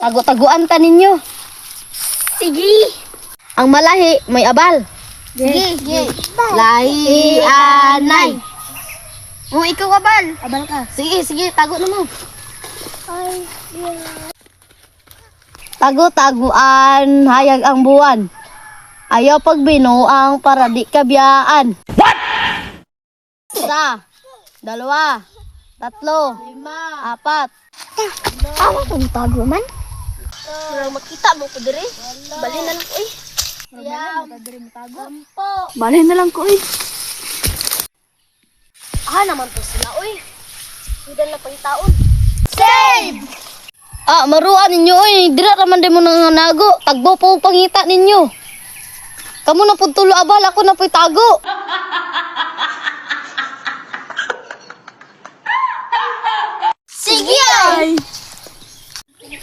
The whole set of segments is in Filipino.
Tago-taguan ta ninyo. Sige. Ang malahi, may abal. Sige. Lahi anay. O, ikaw abal. Abal ka. Sige, tago na mo. Ay, Tago-taguan, hayag ang buwan. Ayaw pagbinuang para di kabiyaan. What? 1, 2, 3, 4. awa kong tago man. Wala makita mo ko dire. Bali na lang ko eh. Balay na lang ko eh. Naman to sila oy. Hindi na pang taon. Save! Maruan ninyo eh. Dira raman din mo nang nago. Tagbo po pangita ninyo. Kamu na po tulo abal, ako na po'y tago. Sige ay.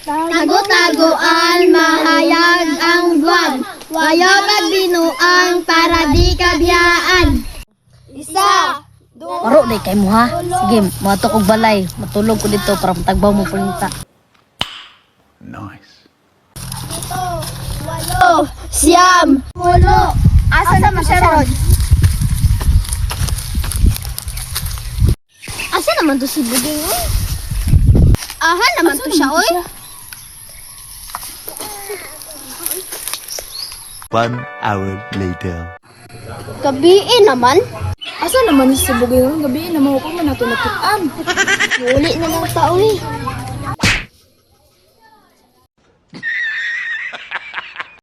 Tago-taguan, mahayag ang buwan. Wayo pagbinuang para di kabiyaan. 1, 2, Maro day kay mo ha. Sige, mato kog balay. Matulog ko dito para matagbaw mo pangita. Nice. 8, 9, 10. Asa na masarod? Asa naman to si Buding oy? Aha naman to siya oy. 1 hour later. Gabi naman. Asa naman si Bugay ng gabi na mahupo man nato nakitaan. Uli na lang ta oy.